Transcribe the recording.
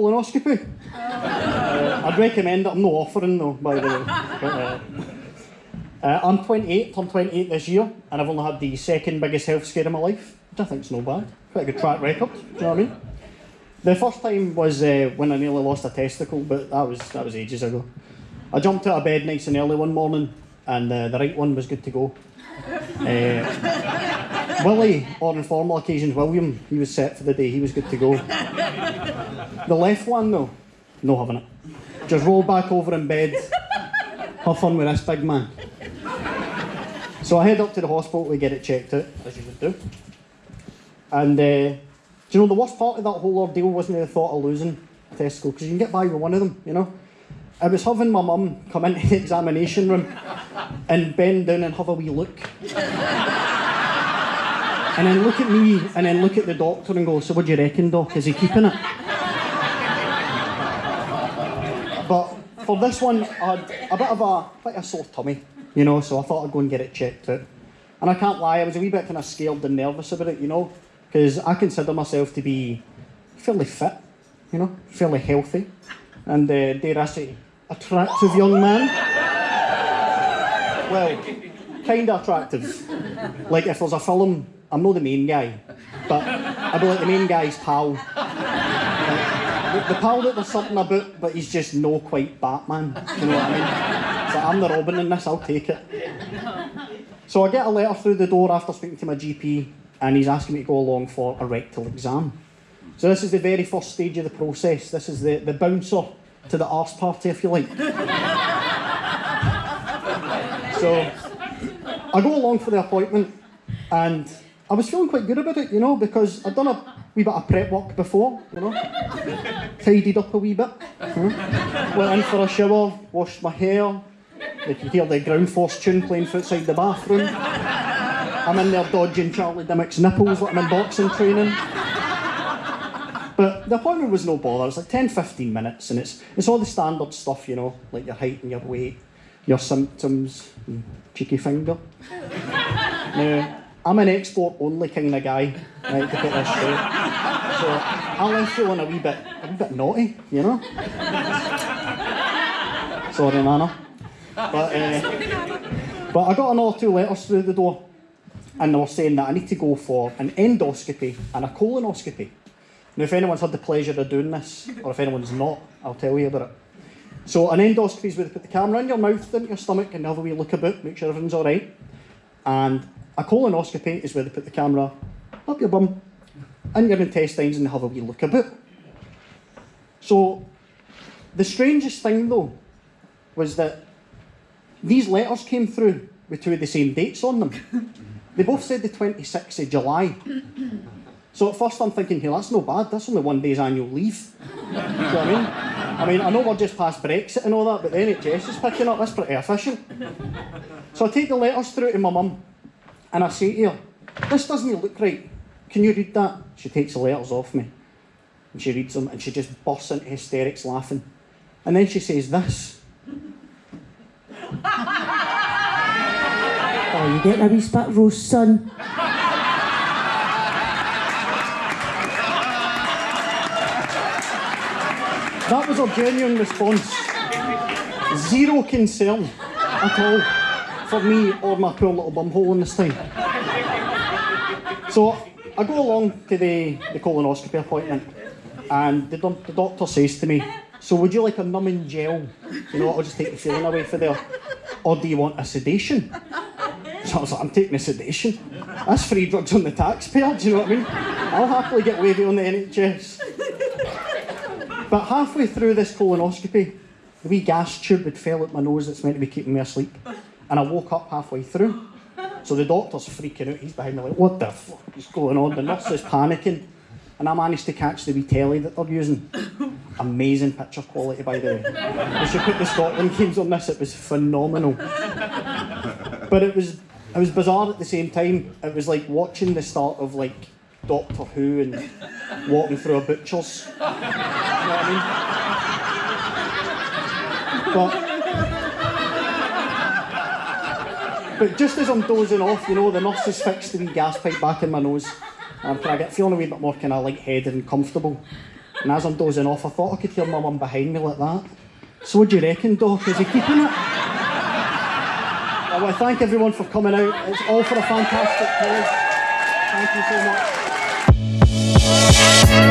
colonoscopy. I'd recommend it. I'm not offering though, by the way. But, I'm 28, turned 28 this year, and I've only had the second biggest health scare in my life, which I think's no bad. Quite a good track record, do you know what I mean? The first time was when I nearly lost a testicle, but that was ages ago. I jumped out of bed nice and early one morning, and the right one was good to go. Willie, or on formal occasions William, he was set for the day, he was good to go. The left one though, no having it. Just roll back over in bed, have fun with this big man. So I head up to the hospital to get it checked out, as you would do. And do you know, the worst part of that whole ordeal wasn't the thought of losing a testicle, because you can get by with one of them, you know. I was having my mum come into the examination room and bend down and have a wee look. And then look at me, and then look at the doctor and go, so what do you reckon, Doc, is he keeping it? But for this one, I had a bit of a sore tummy, you know, so I thought I'd go and get it checked out. And I can't lie, I was a wee bit kind of scared and nervous about it, you know, because I consider myself to be fairly fit, you know, fairly healthy, and dare I say, attractive young man. Well, kind of attractive. Like if there's a film, I'm not the main guy, but I'd be like the main guy's pal. Like, the pal that there's something about, but he's just no quite Batman. You know what I mean? So I'm the Robin in this, I'll take it. So I get a letter through the door after speaking to my GP, and he's asking me to go along for a rectal exam. So this is the very first stage of the process. This is the bouncer to the arse party, if you like. So I go along for the appointment, and I was feeling quite good about it, you know, because I'd done a wee bit of prep work before, you know, tidied up a wee bit, you know? Went in for a shower, washed my hair, you could hear the ground force tune playing outside the bathroom. I'm in there dodging Charlie Dimmock's nipples like I'm in boxing training. But the appointment was no bother. It's like 10-15 minutes, and it's all the standard stuff, you know, like your height and your weight, your symptoms, and cheeky finger. Now, I'm an export-only kind of guy, right, to put this straight. So I left feeling a wee bit naughty, you know. Sorry, Nana. But I got another 2 letters through the door, and they were saying that I need to go for an endoscopy and a colonoscopy. Now, if anyone's had the pleasure of doing this, or if anyone's not, I'll tell you about it. So an endoscopy is where they put the camera in your mouth, into your stomach, and have a wee look about, make sure everything's all right. And a colonoscopy is where they put the camera up your bum, in your intestines, and have a wee look about. So the strangest thing, though, was that these letters came through with 2 of the same dates on them. They both said the 26th of July. So at first I'm thinking, hey, that's no bad, that's only 1 day's annual leave. Do you know what I mean? I mean, I know we're just past Brexit and all that, but the NHS is picking up, that's pretty efficient. So I take the letters through to my mum, and I say to her, this doesn't look right, can you read that? She takes the letters off me, and she reads them, and she just bursts into hysterics laughing. And then she says this. Oh, you getting a wee spit roast, son? That was her genuine response. Zero concern at all for me or my poor little bumhole in this time. So I go along to the colonoscopy appointment, and the doctor says to me, so would you like a numbing gel? You know, it'll just take the feeling away for there. Or do you want a sedation? So I was like, I'm taking a sedation. That's free drugs on the taxpayer, do you know what I mean? I'll happily get wavy on the NHS. But halfway through this colonoscopy, the wee gas tube had fell out my nose that's meant to be keeping me asleep. And I woke up halfway through. So the doctor's freaking out, he's behind me like, what the fuck is going on? The nurse is panicking. And I managed to catch the wee telly that they're using. Amazing picture quality, by the way. We should put the Scotland games on this, it was phenomenal. But it was bizarre at the same time. It was like watching the start of like Doctor Who and walking through a butcher's. You know what I mean? But just as I'm dozing off, you know, the nurse has fixed the wee gas pipe back in my nose. I'm feeling a wee bit more kind of lightheaded and comfortable. And as I'm dozing off, I thought I could hear my mum behind me like that. So what do you reckon, Doc? Is he keeping it? I want to thank everyone for coming out. It's all for a fantastic cause. Thank you so much.